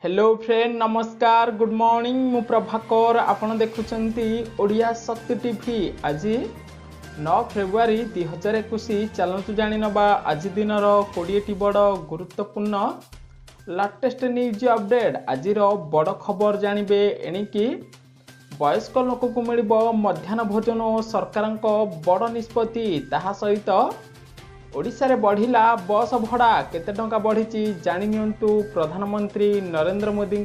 Hello friend नमस्कार good morning मु प्रभाकर आपण देखुचंती ओडिया शक्ति टीवी आज 9 फेब्रुआरी 2021 चलतु जानी नबा आज दिनर 20 बड़ गुरुत्वपूर्ण लेटेस्ट न्यूज अपडेट आज बड़ खबर जानबे एणिकी वयस्क लोक को मिल मध्याह्न भोजन सरकार बड़ निष्पत्ति ताहा सहित ओडिशा रे बढ़िला बस भड़ा केते टंका बढ़ी जानि नियंतु प्रधानमंत्री नरेंद्र मोदी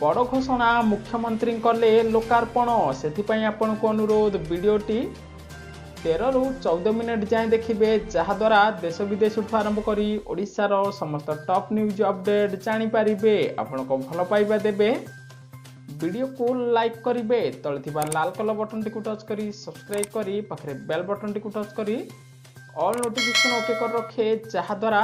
बड़ घोषणा मुख्यमंत्री कले लोकार्पण से आपण को अनुरोध वीडियोटी 13 रु 14 मिनट जाए देखिए जहाद्वारा देश विदेश आरंभ करी ओडिशार समस्त टॉप न्यूज अपडेट जानी पारिबे आपण को भल पाइबा देबे वीडियो को लाइक करिवे तळे लाल कलर बटन टी टच करी सब्सक्राइब करी पाखरे बेल बटन टी टच करी ऑल नोटिफिकेशन ओके कर रखे जहाद्वारा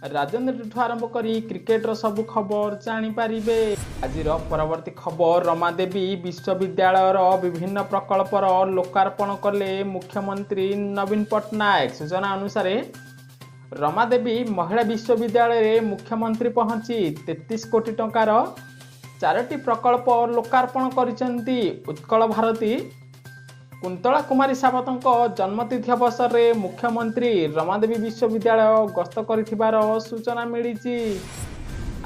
राजनीति आरंभ करी क्रिकेट सब खबर जानी पारिबे। आज परवर्ती खबर रमादेवी विश्वविद्यालय विभिन्न प्रकल्पर लोकार्पण कले मुख्यमंत्री नवीन पट्टनायक सूचना अनुसार रमादेवी महिला विश्वविद्यालय मुख्यमंत्री पहुंची 33 कोटी टंकार 4टी प्रकल्प लोकार्पण करिसेंती। उत्कल भारती कुंतला कुमारी सावतଙ୍କ जन्मतिथि अवसर रे मुख्यमंत्री रमादेवी विश्वविद्यालय गस्त करिथिबार सूचना मिलिछि।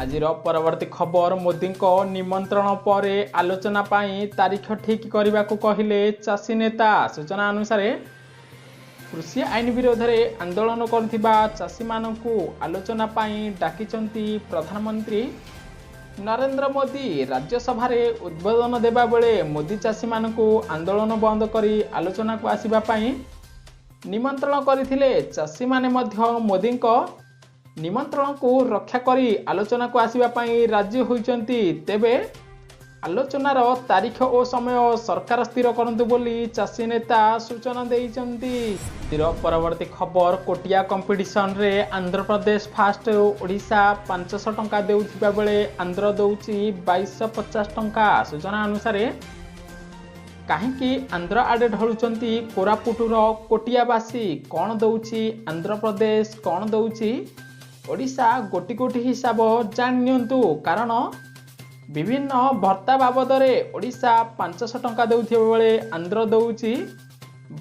आज परवर्ती खबर मोदी निमंत्रण पर आलोचना पाई तारीख ठीक करने को कहले चाषी नेता सूचना अनुसार कृषि आईन विरोध में आंदोलन करथिबा चाषी मानकु आलोचना पाई डाकिचंती प्रधानमंत्री नरेंद्र मोदी। राज्यसभा उद्बोधन देबा बेले मोदी चाषी मानकु आंदोलन बंद करी आलोचना को आसीबा पाई निमंत्रण करथिले। चाषी माने मध्य मोदी निमंत्रण को रक्षा करी आलोचना को आसीबा पाई राजी होइचंती। तेबे आलोचनार तारीख और समय सरकार स्थिर करंतु बोली चाषी नेता सूचना देइचंती। परवर्ती खबर कोटिया कंपटीशन रे आंध्र प्रदेश फास्ट ओडिशा 500 टंका देउथिबा बेले आंध्र दउची 2250 टंका सूचना अनुसार कहीं आंध्र आडे ढलुचंती कोरापुटुर कोटियावासी कौन दउची आंध्र प्रदेश कौन दउची ओडिशा गोटी गोटी हिसाब जान नियंतु कारण विभिन्न भत्ता बाबद ओडिशा 500 टंका देउथिबा बेले आंध्र दउची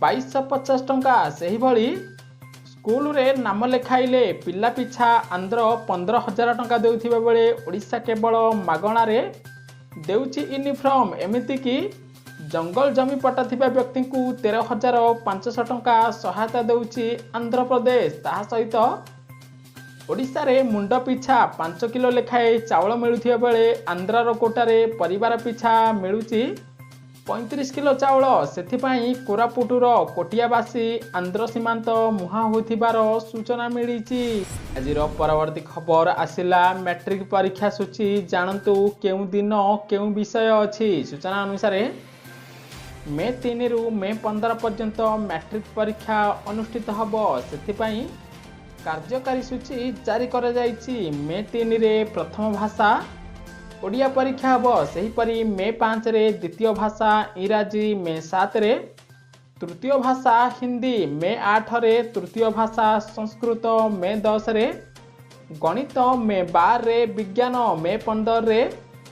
2250 टंका। सही भली स्कूल रे नाम लेखाइले पिला पिछा आंध्र 15,000 टंका देउथिबा बेले ओडिशा केवल मागणा रे देउची यूनिफॉर्म। एमिति कि जंगल जमी पट्टा थिबा व्यक्ति को 13,500 टंका सहायता देउची आंध्र प्रदेश। ताहा सहित ओडिशा रे मुंड पिछा 5 किलो लेखाए चावल मिलुथिबा बेले आंध्रार कोटारे परिवार पिछा मिलुची 35 किलो चावल। सेथिपाई कोरापुटुर कोटियावासी आंध्र सीमांत मुहा होथिबार सूचना मिलिछि। आज परवर्ती खबर आसिला मैट्रिक परीक्षा सूची जानतु केउ दिन केउ विषय अछि। सूचना अनुसार मे 3 रु मे 15 पर्यंत मैट्रिक परीक्षा अनुष्ठित हब। सेथिपाई कार्यकारी सूची जारी करा जाइछि। मे 3 रे प्रथम भाषा ओडिया परीक्षा हम सेहीपरि मे 5 रे द्वितीय भाषा इंग्राजी मे 7 रे तृतीय भाषा हिंदी मे 8 रे तृतीय भाषा संस्कृत मे 10 रे गणित मे 12 रे विज्ञान मे 15 रे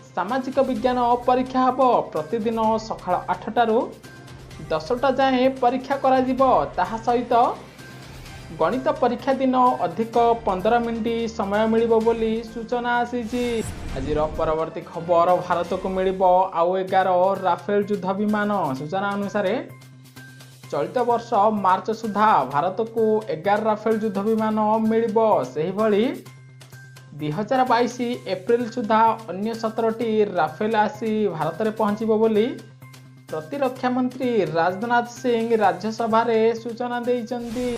सामाजिक विज्ञान परीक्षा हम प्रतिदिन सकाळ 8 रु 10टा जाए परीक्षा करा जिवो। ताहा सहित गणित परीक्षा दिन अधिक 15 मिनिट समय मिलिबो बोली सूचना आसीछि। आज परवर्ती खबर भारत को मिलिबो आउ 11 राफेल युद्ध विमान। सूचना अनुसार चलित वर्ष मार्च सुधा भारत को 11 राफेल युद्ध विमान मिलिबो। सेही भली 2022 एप्रिल सुधा अन्य 17टी राफेल आसी भारत में पहुंचबो बोली प्रतिरक्षा मंत्री राजनाथ सिंह राज्यसभा रे सूचना देइचंती।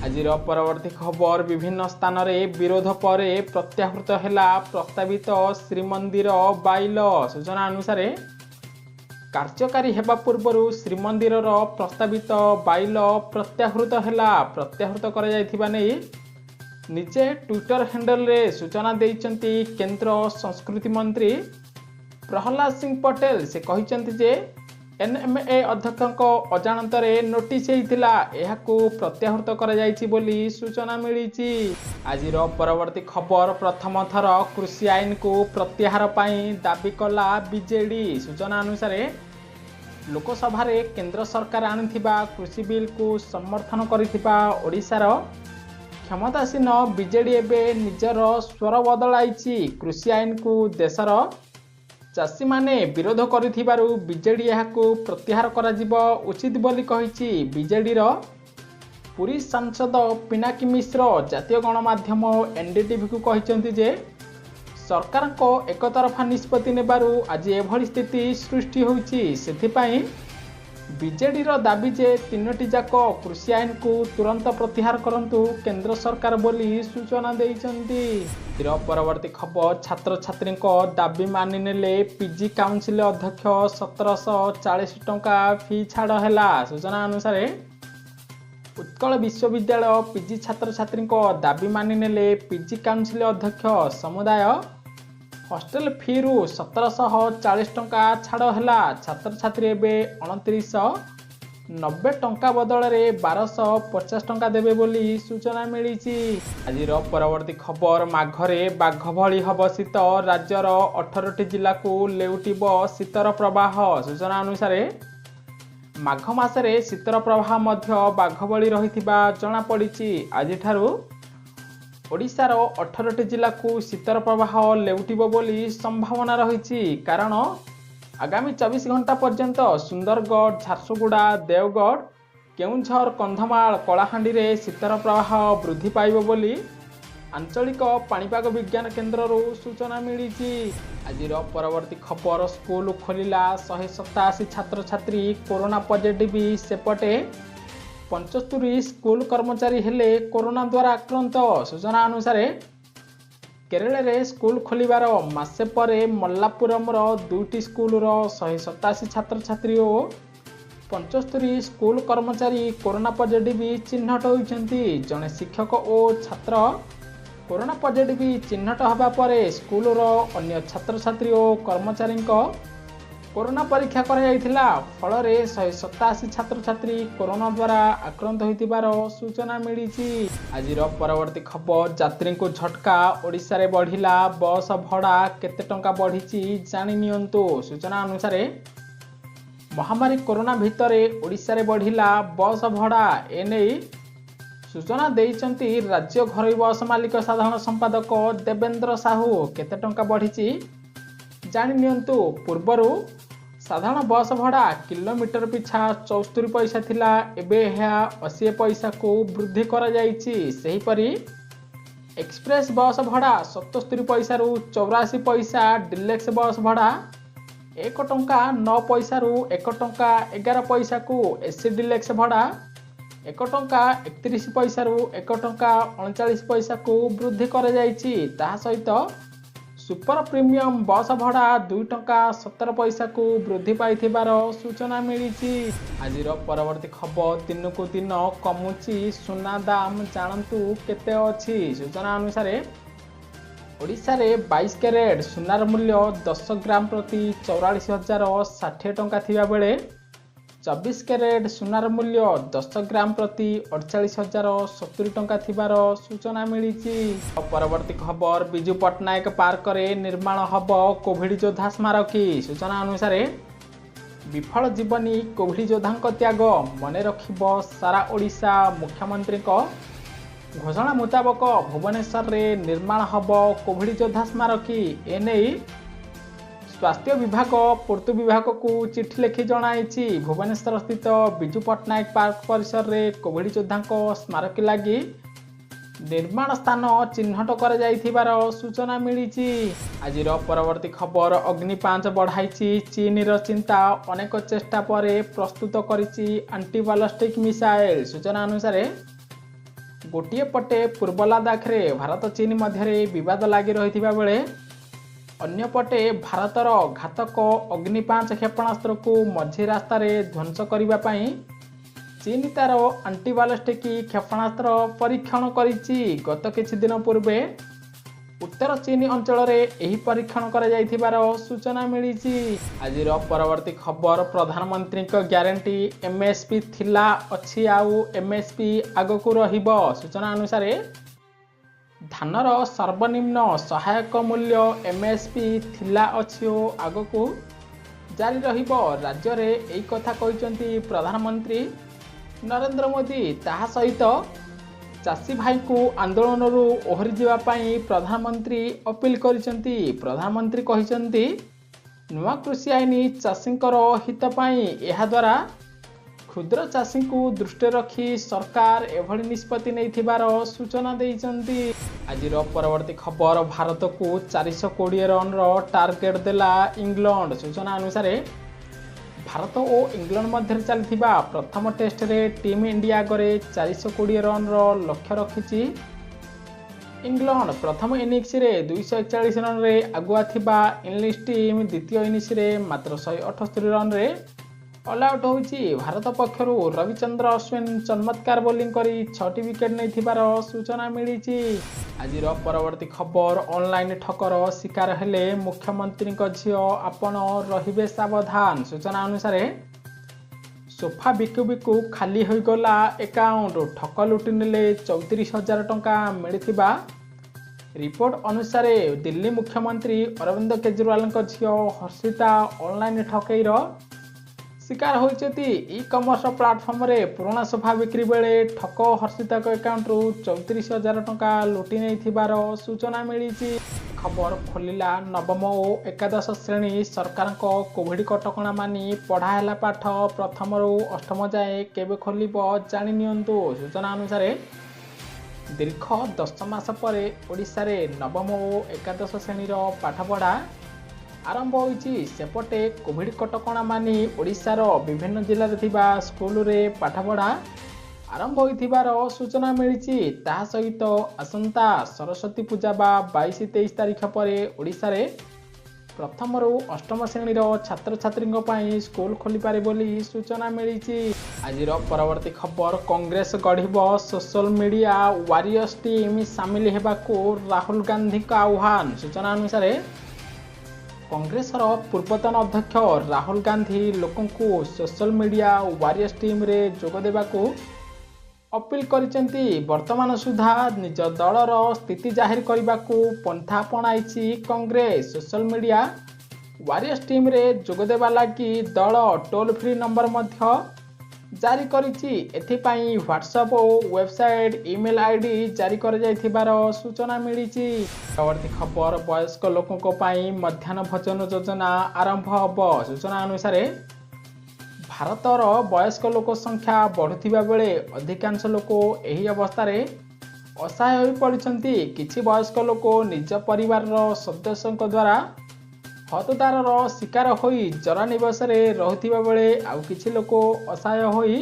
आज परवर्ती खबर विभिन्न स्थान रे विरोध पर प्रत्याहृत हैला प्रस्तावित श्रीमंदिर बाइल। सूचना अनुसार कार्यकारी हेबा पूर्व श्रीमंदिर प्रस्तावित बाइल प्रत्याहृत हैला। प्रत्याहृत करा जायथिबा नै निजे ट्विटर हैंडल रे सूचना देइचंती केंद्र संस्कृति मंत्री प्रहलाद सिंह पटेल। से कहिचंती जे एनएमए अध्यक्षଙ୍କ अजाणତରେ नोटिस ହେଇଥିଲା ଏହାକୁ ପ୍ରତ୍ୟାହୃତ କରାଯାଇଛି ବୋଲି ସୂଚନା ମିଳିଛି। ଆଜିର ପରବର୍ତ୍ତୀ ଖବର ପ୍ରଥମ ଥର କୃଷି ଆଇନକୁ ପ୍ରତ୍ୟାହାର ପାଇଁ ଦାବି କଲା ବିଜେଡି। ସୂଚନା ଅନୁସାରେ ଲୋକସଭାରେ କେନ୍ଦ୍ର ସରକାର ଆଣିଥିବା କୃଷି ବିଲ୍କୁ ସମର୍ଥନ କରିଥିବା ଓଡ଼ିଶାର କ୍ଷମତାସୀନ ବିଜେଡି ଏବେ ନିଜର ସ୍ୱର ବଦଳାଇଛି। କୃଷି ଆଇନକୁ ଦେଶର ଚାଷୀମାନେ ବିରୋଧ କରିଥିବାରୁ ବିଜେଡି ଏହାକୁ ପ୍ରତ୍ୟାହାର କରାଯିବ ଉଚିତ ବୋଲି କହିଛି। ବିଜେଡିର ପୁରୀ ସାଂସଦ ପିନାକୀ ମିଶ୍ର ଜାତୀୟ ଗଣମାଧ୍ୟମ ଏନଡିଟିଭିକୁ କହିଛନ୍ତି ଯେ ସରକାରଙ୍କ ଏକତରଫା ନିଷ୍ପତ୍ତି ନେବାରୁ ଆଜି ଏଭଳି ସ୍ଥିତି ସୃଷ୍ଟି ହୋଇଛି। ସେଥିପାଇଁ ବିଜେଡିର ଦାବି ଯେ 3ଟି ଯାକ କୃଷି ଆଇନକୁ ତୁରନ୍ତ ପ୍ରତ୍ୟାହାର କରନ୍ତୁ କେନ୍ଦ୍ର ସରକାର ବୋଲି ସୂଚନା ଦେଇଛନ୍ତି। ପରବର୍ତ୍ତୀ ଖବର ଛାତ୍ରଛାତ୍ରୀଙ୍କ ଦାବି ମାନିନେଲେ ପିଜି କାଉନସିଲ ଅଧ୍ୟକ୍ଷ 1740 ଟଙ୍କା ଫି ଛାଡ଼ ହେଲା। ସୂଚନା ଅନୁସାରେ ଉତ୍କଳ ବିଶ୍ୱବିଦ୍ୟାଳୟ ପିଜି ଛାତ୍ରଛାତ୍ରୀଙ୍କ ଦାବି ମାନିନେଲେ ପିଜି କାଉନସିଲ ଅଧ୍ୟକ୍ଷ ସମୁଦାୟ ହଷ୍ଟେଲ ଫିରୁ 1740 ଟଙ୍କା ଛାଡ଼ ହେଲା। ଛାତ୍ରଛାତ୍ରୀ ଏବେ 2990 ଟଙ୍କା ବଦଳରେ 1250 ଟଙ୍କା ଦେବେ ବୋଲି ସୂଚନା ମିଳିଛି। ଆଜିର ପରବର୍ତ୍ତୀ ଖବର ମାଘରେ ବାଘ ଭଳି ହବ ଶୀତ। ରାଜ୍ୟର 18ଟି ଜିଲ୍ଲାକୁ ଲେଉଟିବ ଶୀତର ପ୍ରବାହ। ସୂଚନା ଅନୁସାରେ ମାଘ ମାସରେ ଶୀତର ପ୍ରବାହ ମଧ୍ୟ ବାଘ ଭଳି ରହିଥିବା ଜଣାପଡ଼ିଛି। ଆଜିଠାରୁ ଓଡ଼ିଶାର 18ଟି ଜିଲ୍ଲାକୁ ଶୀତର ପ୍ରବାହ ଲେଉଟିବ ବୋଲି ସମ୍ଭାବନା ରହିଛି। କାରଣ ଆଗାମୀ 24 ଘଣ୍ଟା ପର୍ଯ୍ୟନ୍ତ ସୁନ୍ଦରଗଡ଼, ଝାରସୁଗୁଡ଼ା, ଦେଓଗଡ଼, କେଉଁଝର, କନ୍ଧମାଳ, କଳାହାଣ୍ଡିରେ ଶୀତର ପ୍ରବାହ ବୃଦ୍ଧି ପାଇବ ବୋଲି ଆଞ୍ଚଳିକ ପାଣିପାଗ ବିଜ୍ଞାନ କେନ୍ଦ୍ରରୁ ସୂଚନା ମିଳିଛି। ଆଜିର ପରବର୍ତ୍ତୀ ଖବର ସ୍କୁଲ ଖୋଲିଲା 187 ଛାତ୍ରଛାତ୍ରୀ କରୋନା ପଜିଟିଭ। ସେପଟେ 75 ସ୍କୁଲ କର୍ମଚାରୀ ହେଲେ କରୋନା ଦ୍ୱାରା ଆକ୍ରାନ୍ତ। ସୂଚନା ଅନୁସାରେ କେରଳରେ ସ୍କୁଲ ଖୋଲିବାର ମାସେ ପରେ ମଲ୍ଲାପୁରମର 2ଟି ସ୍କୁଲର 187 ଛାତ୍ରଛାତ୍ରୀ ଓ 75 ସ୍କୁଲ କର୍ମଚାରୀ କରୋନା ପଜିଟିଭ ଚିହ୍ନଟ ହୋଇଛନ୍ତି। ଜଣେ ଶିକ୍ଷକ ଓ ଛାତ୍ର କରୋନା ପଜିଟିଭ ଚିହ୍ନଟ ହେବା ପରେ ସ୍କୁଲର ଅନ୍ୟ ଛାତ୍ରଛାତ୍ରୀ ଓ କର୍ମଚାରୀଙ୍କ କରୋନା ପରୀକ୍ଷା କରାଯାଇଥିଲା। ଫଳରେ 187 ଛାତ୍ରଛାତ୍ରୀ କରୋନା ଦ୍ୱାରା ଆକ୍ରାନ୍ତ ହୋଇଥିବାର ସୂଚନା ମିଳିଛି। ଆଜିର ପରବର୍ତ୍ତୀ ଖବର ଯାତ୍ରୀଙ୍କୁ ଝଟକା। ଓଡ଼ିଶାରେ ବଢ଼ିଲା ବସ୍ ଭଡ଼ା। କେତେ ଟଙ୍କା ବଢ଼ିଛି ଜାଣି ନିଅନ୍ତୁ। ସୂଚନା ଅନୁସାରେ ମହାମାରୀ କରୋନା ଭିତରେ ଓଡ଼ିଶାରେ ବଢ଼ିଲା ବସ୍ ଭଡ଼ା। ଏନେଇ ସୂଚନା ଦେଇଛନ୍ତି ରାଜ୍ୟ ଘରୋଇ ବସ୍ ମାଲିକ ସାଧାରଣ ସମ୍ପାଦକ ଦେବେନ୍ଦ୍ର ସାହୁ। କେତେ ଟଙ୍କା ବଢ଼ିଛି ଜାଣି ନିଅନ୍ତୁ। ପୂର୍ବରୁ ସାଧାରଣ ବସ୍ ଭଡ଼ା କିଲୋମିଟର ପିଛା 74 ପଇସା ଥିଲା। ଏବେ ଏହା 80 ପଇସାକୁ ବୃଦ୍ଧି କରାଯାଇଛି। ସେହିପରି ଏକ୍ସପ୍ରେସ୍ ବସ୍ ଭଡ଼ା 77 ପଇସାରୁ 84 ପଇସା। ଡିଲେକ୍ସ ବସ୍ ଭଡ଼ା 1 ଟଙ୍କା 9 ପଇସାରୁ 1 ଟଙ୍କା 11 ପଇସାକୁ। ଏସି ଡିଲେକ୍ସ ଭଡ଼ା 1 ଟଙ୍କା 31 ପଇସାରୁ 1 ଟଙ୍କା 39 ପଇସାକୁ ବୃଦ୍ଧି କରାଯାଇଛି। ତାହା ସହିତ ସୁପର ପ୍ରିମିୟମ ବସ୍ ଭଡ଼ା 2 ଟଙ୍କା 17 ପଇସାକୁ ବୃଦ୍ଧି ପାଇଥିବାର ସୂଚନା ମିଳିଛି। ଆଜିର ପରବର୍ତ୍ତୀ ଖବର ଦିନକୁ ଦିନ କମୁଛି ସୁନା ଦାମ। ଜାଣନ୍ତୁ କେତେ ଅଛି। ସୂଚନା ଅନୁସାରେ ଓଡ଼ିଶାରେ 22 କ୍ୟାରେଟ ସୁନାର ମୂଲ୍ୟ 10 ଗ୍ରାମ ପ୍ରତି 44,060 ଟଙ୍କା ଥିବାବେଳେ 24 କ୍ୟାରେଟ ସୁନାର ମୂଲ୍ୟ 10 ଗ୍ରାମ ପ୍ରତି 48,070 ଟଙ୍କା ଥିବାର ସୂଚନା ମିଳିଛି। ପରବର୍ତ୍ତୀ ଖବର ବିଜୁ ପଟ୍ଟନାୟକ ପାର୍କରେ ନିର୍ମାଣ ହେବ କୋଭିଡ ଯୋଦ୍ଧା ସ୍ମାରକୀ। ସୂଚନା ଅନୁସାରେ ବିଫଳ ଜୀବନୀ କୋଭିଡ ଯୋଦ୍ଧାଙ୍କ ତ୍ୟାଗ ମନେ ରଖିବ ସାରା ଓଡ଼ିଶା। ମୁଖ୍ୟମନ୍ତ୍ରୀଙ୍କ ଘୋଷଣା ମୁତାବକ ଭୁବନେଶ୍ୱରରେ ନିର୍ମାଣ ହେବ କୋଭିଡ ଯୋଦ୍ଧା ସ୍ମାରକୀ। ଏନେଇ ସ୍ୱାସ୍ଥ୍ୟ ବିଭାଗ ପୂର୍ତ୍ତ ବିଭାଗକୁ ଚିଠି ଲେଖି ଜଣାଇଛି। ଭୁବନେଶ୍ୱର ସ୍ଥିତ ବିଜୁ ପଟ୍ଟନାୟକ ପାର୍କ ପରିସରରେ କୋଭିଡ ଯୋଦ୍ଧାଙ୍କ ସ୍ମାରକୀ ଲାଗି ନିର୍ମାଣ ସ୍ଥାନ ଚିହ୍ନଟ କରାଯାଇଥିବାର ସୂଚନା ମିଳିଛି। ଆଜିର ପରବର୍ତ୍ତୀ ଖବର ଅଗ୍ନି 5 ବଢ଼ାଇଛି ଚୀନର ଚିନ୍ତା। ଅନେକ ଚେଷ୍ଟା ପରେ ପ୍ରସ୍ତୁତ କରିଛି ଆଣ୍ଟି ବାଲାଷ୍ଟିକ୍ ମିସାଇଲ୍। ସୂଚନା ଅନୁସାରେ ଗୋଟିଏ ପଟେ ପୂର୍ବ ଲଦାଖରେ ଭାରତ ଚୀନ ମଧ୍ୟରେ ବିବାଦ ଲାଗି ରହିଥିବା ବେଳେ ଅନ୍ୟପଟେ ଭାରତର ଘାତକ ଅଗ୍ନି 5 କ୍ଷେପଣାସ୍ତ୍ରକୁ ମଝି ରାସ୍ତାରେ ଧ୍ୱଂସ କରିବା ପାଇଁ ଚୀନ ତାର ଆଣ୍ଟି ବାଲାଷ୍ଟିକ୍ କ୍ଷେପଣାସ୍ତ୍ର ପରୀକ୍ଷଣ କରିଛି। ଗତ କିଛି ଦିନ ପୂର୍ବେ उत्तर चीन अंचल में परीक्षण कर सूचना मिली। आज परवर्ती खबर प्रधानमंत्री ग्यारंटी एमएसपी थिला अच्छी आउ एमएसपी आगकू रहिबो। सूचना अनुसार धानर सर्वनिम्न सहायक मूल्य एमएसपी थिला अच्छी आगकू जारी रहिबो। राज्य रे एई कथा कहिसंती प्रधानमंत्री नरेंद्र मोदी। ताहा सहित चाषी भाई को आंदोलन ओहरी जावा पाई प्रधानमंत्री अपील करिसंती। प्रधानमंत्री कहिसंती नुआ कृषि आईन चाषींकर हित पाई एहा द्वारा क्षुद्र चाषी को दृष्टि रखी सरकार एभली निष्पत्ति नैथिबार सूचना देइसंती। आज परवर्ती खबर भारत को 420 रन टार्गेट देला इंग्लैंड। सूचना अनुसार भारत और इंग्लैंड मध्य चलथिबा प्रथम टेस्ट रे टीम इंडिया आगे 420 रन लक्ष्य रखिछि। इंग्लैंड प्रथम इनिंग्स रे 241 रन रे आगुआ थिबा इंग्लिश टीम द्वितीय इनिंग्स रे मात्र 178 रन रे ऑल आउट होइछि। भारत पक्षरु रविचंद्र अश्विन चमत्कार बोलिंग करी 6टी विकेट नैथिबार सूचना मिली। आज परवर्ती खबर ऑनलाइन ठकर शिकार हेले मुख्यमंत्री झील आपण रहिबे सावधान। सूचना अनुसार सोफा बिकु बिकु खाली होइगला अकाउंट ठक लुटि नेले 34,000 टंका मिलिथिबा रिपोर्ट अनुसार दिल्ली मुख्यमंत्री अरविंद केजरीवाल झील हर्षिता ऑनलाइन ठकईर शिकार होइछति। ई कॉमर्स प्लाटफॉर्म रे पुराना सोफा बिक्री बेले ठक हर्षिता अकाउंट रु 34,000 टंका लुटि नैथिबार सूचना मिली। खबर खोलिला नवम और एकादश श्रेणी सरकार कोविड कटकणा मानि पढ़ाला पाठ प्रथम रु अष्टम जाए केबे खोलिबो जानि नियंतु। सूचना अनुसार दीर्घ 10 मास पर ओडिशा रे नवम और एकादश श्रेणी पाठपढ़ा आरंभ होइछि। सेपटे कोविड कटकणा मानि ओडिशार विभिन्न जिल्ला रे थिबा स्कूल रे पाठपढ़ा आरंभ होइथिबार सूचना मिली। ताहा सहित आसंता सरस्वती पूजा बा 22-23 तारिख पर ओडिशा रे प्रथम रु अष्टम श्रेणी छात्र छात्री पई स्कूल खोली पारे बोली सूचना मिली। आज परवर्ती खबर कांग्रेस गढ़िबो सोशल मीडिया वारियर्स टीम सामिल हेबाकू राहुल गांधी का आह्वान। सूचना अनुसार कांग्रेस पूर्वतन अध्यक्ष राहुल गांधी लोकों को सोशल मीडिया वारियर्स टीम रे जोग देबाकू अपील करिसेंती। वर्तमान सुधा निज दलर स्थिति जाहिर करबाकू पंथा अपनाइछि Congress. Social media warriors team रे जोग देबा लागि दल टोल फ्री नंबर मध्य जारी करिछि। एथिपाई व्हाट्सएप और वेबसाइट ईमेल आईडी जारी कर जाइथिबार सूचना मिली। परवर्ती खबर वयस्क लोकों पाई मध्याह्न भोजन योजना आरंभ हब। सूचना अनुसार भारतर वयस्क लोक संख्या बढ़ुथिबा बेले अधिकांश लोक एही अवस्था रे असहाय होई पड़िछंती। किछि वयस्क लोक निज परिवार सदस्यों द्वारा हतदार शिकार होई जरा निवास रे रहुथिबा बेले आउ किछि लोक असहाय होई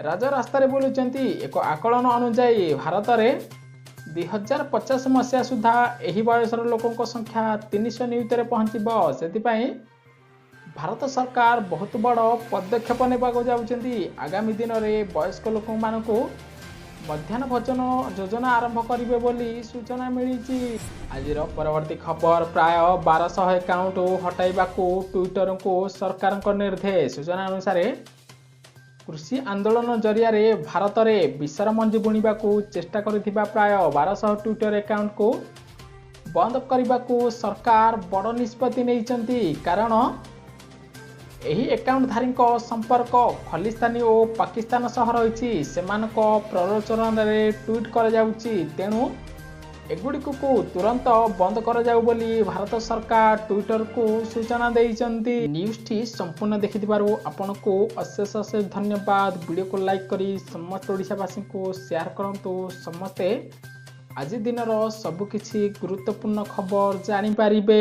राजरास्ता रे बुलुचंती। एक आकलन अनुसार भारत रे 2050 मसीहा सुधा एही वयसर लोकों संख्या 300 नियुक्त रे पहुंचीबो। सेतिपाई भारत सरकार बहुत बड़ पदक्षेप नेबाको जाउचंती। आगामी दिन रे वयस्क लोक मानकू मध्याह्न भोजन योजना आरंभ करिवे बोली सूचना मिली। आज परवर्ती खबर प्राय 1200 अकाउंट हटाइबाकू ट्विटर को सरकार निर्देश। सूचना अनुसार कृषि आंदोलन जरिया रे भारत में विषर मंजी बुणवाकू चेष्टा करिथिबा प्राय 1200 ट्विटर अकाउंट को बंद करने सरकार बड़ निष्पत्ति नैचंती। कारण एही अकाउंट धारी संपर्क खलिस्तानी और पाकिस्तान सह रही प्ररोचन रे ट्वीट कर जाउची। तेणु एगुड़िक को तुरंत बंद कर जाऊ बोली भारत सरकार ट्विटर को सूचना देइचंती। न्यूज़ टी संपूर्ण देखिथिबारु आपनको अशेष अशेष धन्यवाद। वीडियो को लाइक करी समस्त ओडिशावासी को शेयर करंतु। समस्ते आज दिनर सबकिछि गुरुत्वपूर्ण खबर जानि पारिबे।